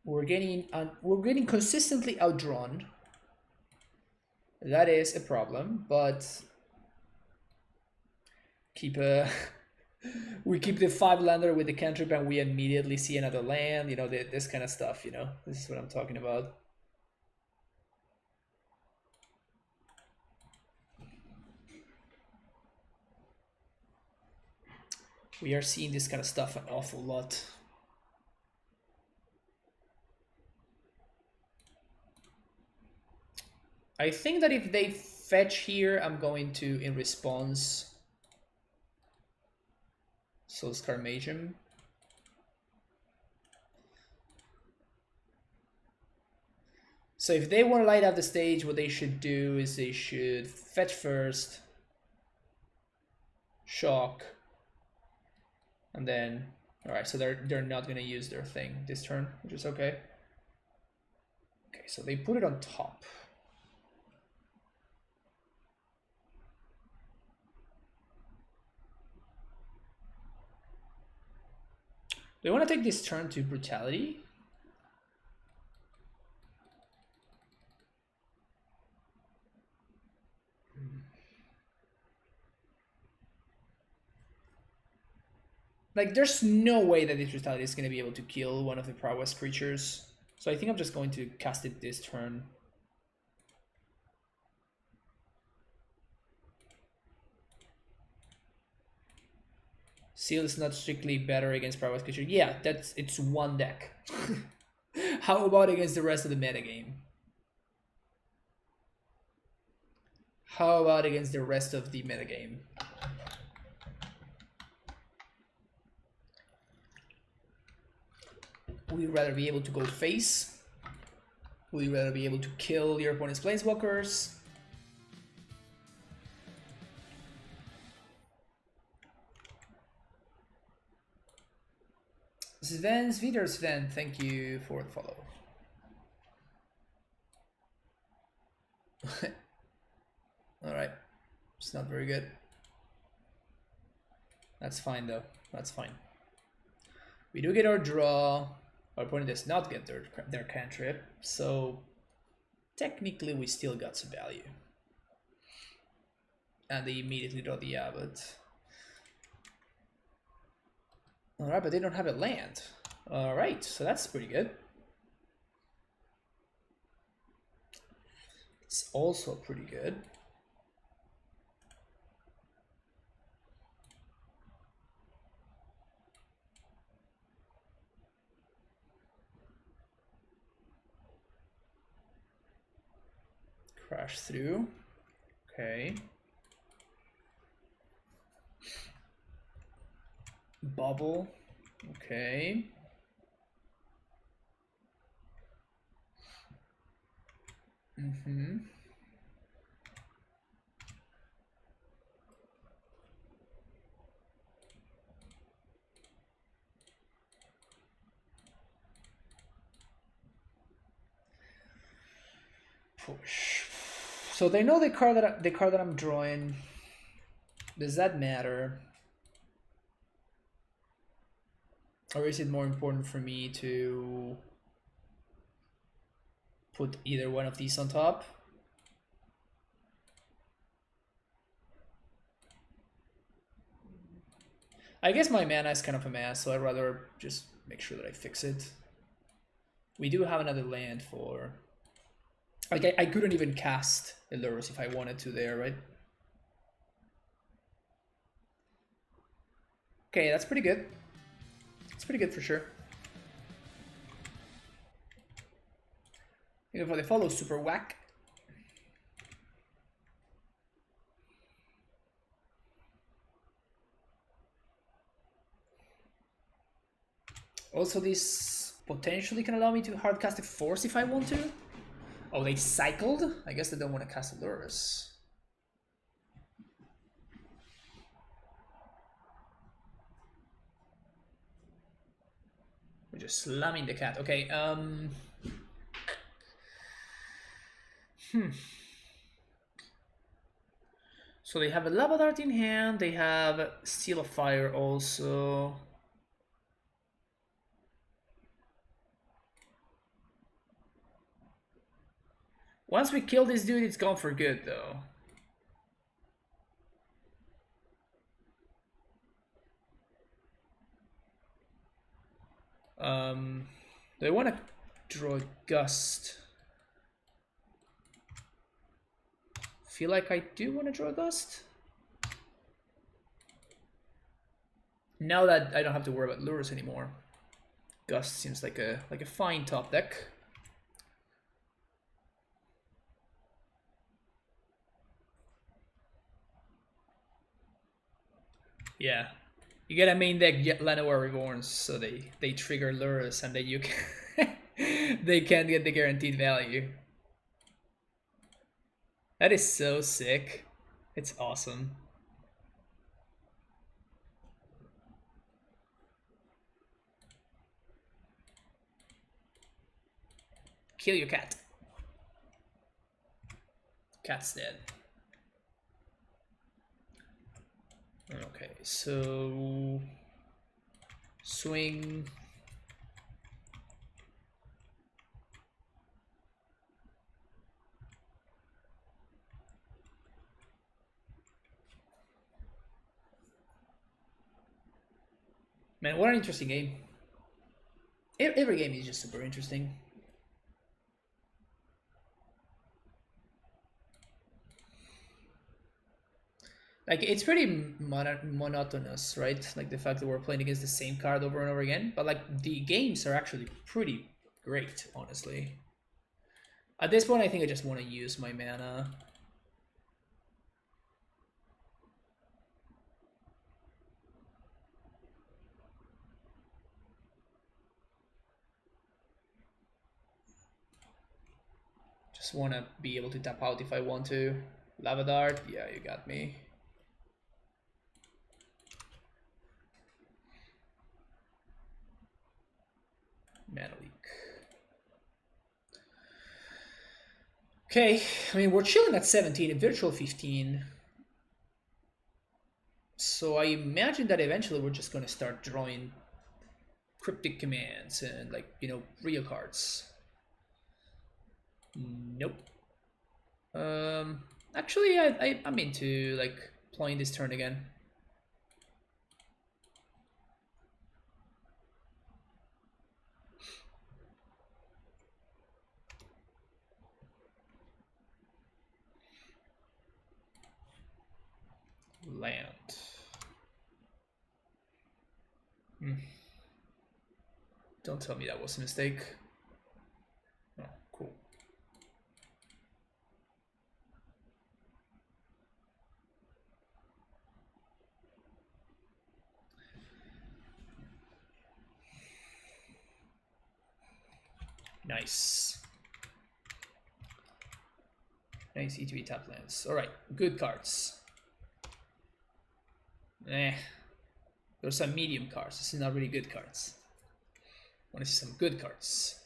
We're getting consistently outdrawn. That is a problem, but keep a we keep the 5-lander with the cantrip and we immediately see another land, you know, this kind of stuff, you know. This is what I'm talking about. We are seeing this kind of stuff an awful lot. I think that if they fetch here, I'm going to, in response, Soulscar Magium. So if they want to light up the stage, what they should do is they should fetch first, shock, and then, all right, so they're not going to use their thing this turn, which is okay. Okay, so they put it on top. Do I want to take this turn to Brutality? Like, there's no way that this Brutality is going to be able to kill one of the Prowess creatures. So I think I'm just going to cast it this turn. Seal is not strictly better against Prowess creatures. Yeah, it's one deck. How about against the rest of the metagame? How about against the rest of the metagame? Would you rather be able to go face? Would you rather be able to kill your opponent's planeswalkers? Sven, thank you for the follow. Alright, it's not very good. That's fine though, that's fine. We do get our draw. Our opponent does not get their cantrip, so technically we still got some value. And they immediately draw the Abbot. Alright, but they don't have a land. Alright, so that's pretty good. It's also pretty good. Crash through. Okay. Bubble. Okay. Push. So they know the card that I'm drawing. Does that matter? Or is it more important for me to put either one of these on top? I guess my mana is kind of a mess, so I'd rather just make sure that I fix it. We do have another land for... Like, I couldn't even cast the Lurrus if I wanted to there, right? Okay, that's pretty good. It's pretty good for sure. Even for the follow, super whack. Also, this potentially can allow me to hardcast a Force if I want to. Oh, they cycled? I guess they don't want to cast a Lurrus. We're just slamming the cat. Okay, So they have a Lava Dart in hand, they have Seal of Fire also. Once we kill this dude, it's gone for good, though. Do I want to draw a Gust? Feel like I do want to draw a Gust. Now that I don't have to worry about Lurrus anymore, Gust seems like a fine top deck. Yeah, you get a main deck Llanowar Reborns, so they trigger Lurrus, and then you can they can't get the guaranteed value. That is so sick. It's awesome. Kill your cat. Cat's dead. Okay, so swing. Man, what an interesting game. Every game is just super interesting. Like, it's pretty monotonous, right? Like, the fact that we're playing against the same card over and over again. But, like, the games are actually pretty great, honestly. At this point, I think I just want to use my mana. Just want to be able to tap out if I want to. Lava Dart, yeah, you got me. Mana leak. Okay, I mean, we're chilling at 17, a virtual 15. So I imagine that eventually we're just going to start drawing cryptic commands and, like, you know, real cards. Nope. Actually, I'm into, like, playing this turn again. Land. Don't tell me that was a mistake. Oh, cool. Nice. Nice E2E tap lands. Alright, good cards. There's some medium cards. This is not really good cards. I want to see some good cards.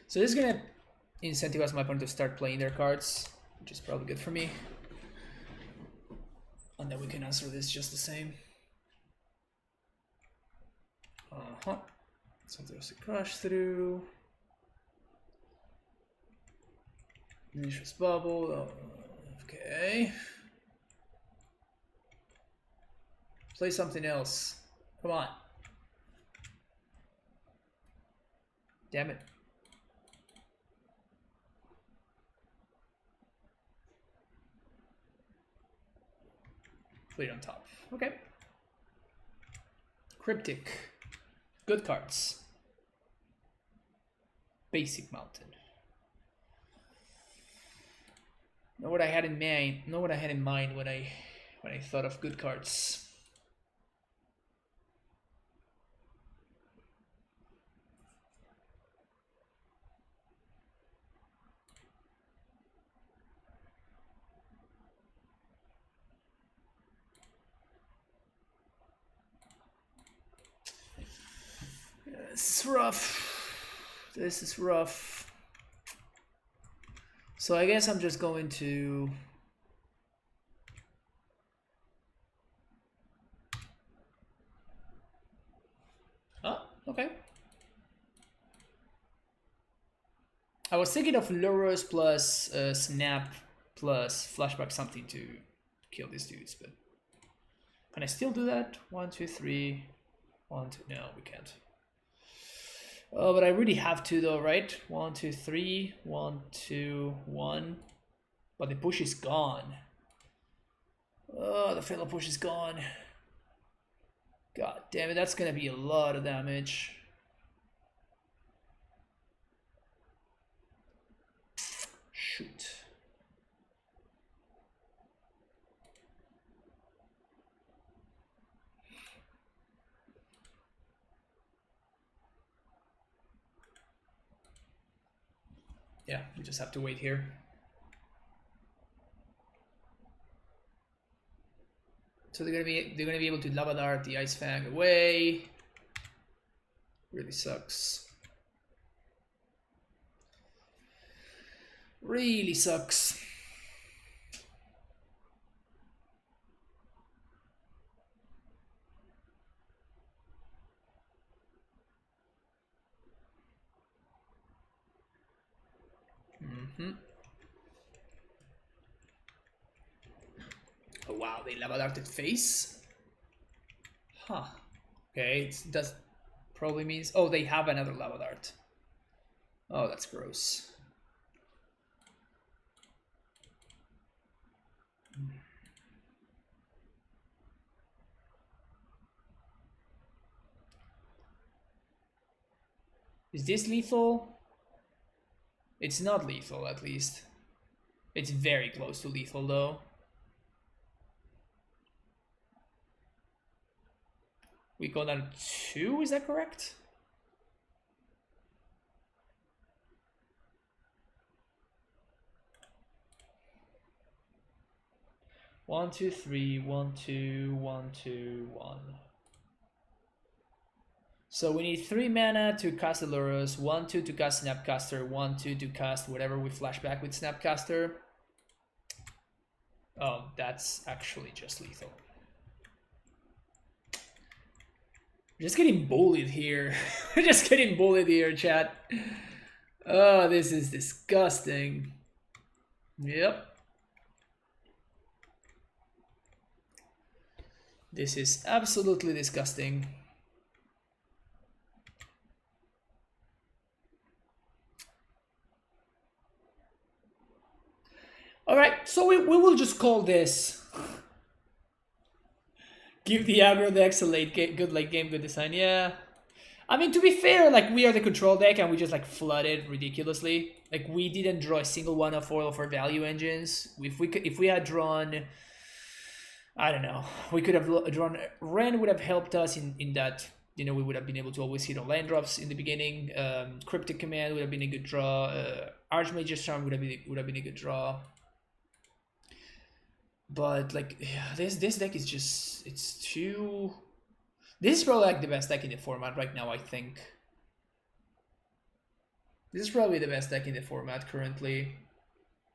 So this is gonna incentivize my opponent to start playing their cards, which is probably good for me. And then we can answer this just the same. So there's a crush through. Vicious bubble. Oh, okay. Play something else. Come on. Damn it. Play it on top. Okay. Cryptic. Good cards. Basic Mountain. Know what I had in mind. Know what I had in mind when I thought of good cards. This is rough. This is rough. So I guess I'm just going to I was thinking of Lurrus plus Snap plus Flashback something to kill these dudes, but can I still do that? 1, 2, 3. 1, 2. No, we can't. Oh, but I really have to though, right? 1, 2, 3. 1, 2, 1. But the push is gone. Oh, the fatal push is gone. God damn it, that's gonna be a lot of damage. Shoot. Yeah, we just have to wait here. So they're gonna be able to lava dart the Ice-Fang away. Really sucks. Really sucks. Oh wow, they lava darted face? Huh. Okay, it does probably means oh they have another lava dart. Oh, that's gross. Is this lethal? It's not lethal, at least. It's very close to lethal, though. We go down to 2, is that correct? One, two, three, 1, 2, 1, 2, 1. So we need 3 mana to cast the Lurrus, 1, 2 to cast Snapcaster, 1, 2 to cast whatever we flashback with Snapcaster. Oh, that's actually just lethal. We're just getting bullied here. We're just getting bullied here, chat. Oh, this is disgusting. Yep. This is absolutely disgusting. All right, so we will just call this. Give the aggro decks a good late game, good design. Yeah, I mean, to be fair, like we are the control deck and we just like flooded ridiculously. Like we didn't draw a single one of all of our value engines. If we had drawn, I don't know, we could have drawn Wrenn would have helped us in that. You know, we would have been able to always hit on land drops in the beginning. Cryptic Command would have been a good draw. Archmage's Charm would have been a good draw. But like, yeah, this deck is just, it's too. This is probably like the best deck in the format right now, I think. This is probably the best deck in the format currently.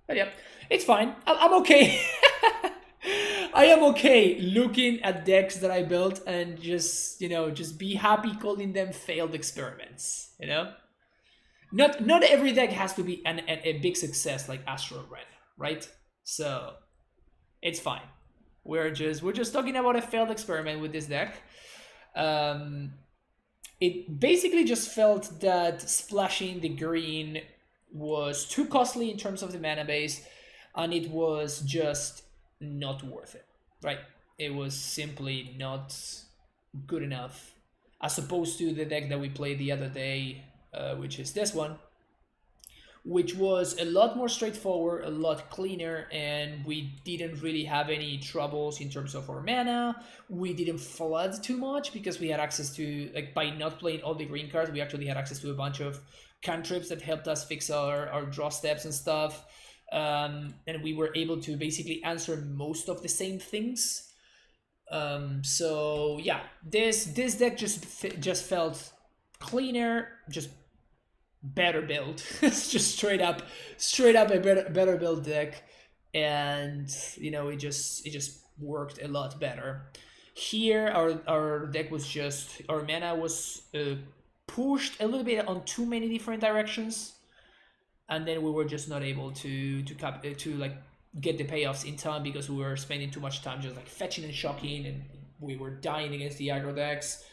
But yeah, it's fine. I'm okay. I am okay looking at decks that I built and just, you know, just be happy calling them failed experiments, you know? Not every deck has to be a big success like Astral Wrenn, right? So it's fine. We're just talking about a failed experiment with this deck. It basically just felt that splashing the green was too costly in terms of the mana base, and it was just not worth it, right? It was simply not good enough, as opposed to the deck that we played the other day, which is this one, which was a lot more straightforward, a lot cleaner, and we didn't really have any troubles in terms of our mana. We didn't flood too much because we had access to, like, by not playing all the green cards, we actually had access to a bunch of cantrips that helped us fix our draw steps and stuff. And we were able to basically answer most of the same things. So yeah, this deck just felt cleaner, just better build. It's just straight up a better build deck, and you know, it just worked a lot better. Here our deck was just, our mana was pushed a little bit on too many different directions. and then we were just not able to like get the payoffs in time because we were spending too much time just like fetching and shocking, and we were dying against the aggro decks.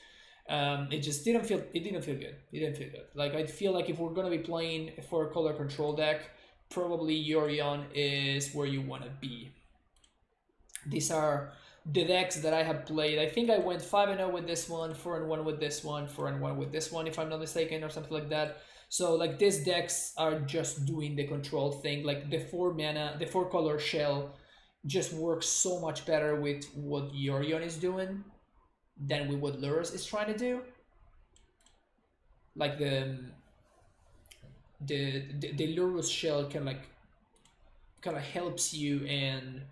It just didn't feel good. It didn't feel good. Like, I feel like if we're gonna be playing for a color control deck, probably Yorion is where you want to be. These are the decks that I have played. I think I went 5-0 with this one, 4-1 with this one, 4-1 with this one, if I'm not mistaken, or something like that. So like these decks are just doing the control thing. Like the 4-mana, the 4-color shell just works so much better with what Yorion is doing than with what Lurrus is trying to do. Like the Lurrus shell kind of helps you, and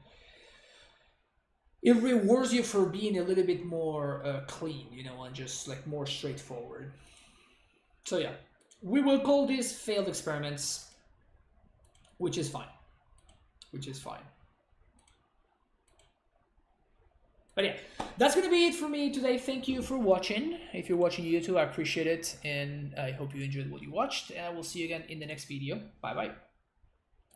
it rewards you for being a little bit more clean, you know, and just like more straightforward. So yeah, we will call these failed experiments, which is fine. But yeah, that's gonna be it for me today. Thank you for watching. If you're watching YouTube, I appreciate it, and I hope you enjoyed what you watched. And I will see you again in the next video. Bye bye.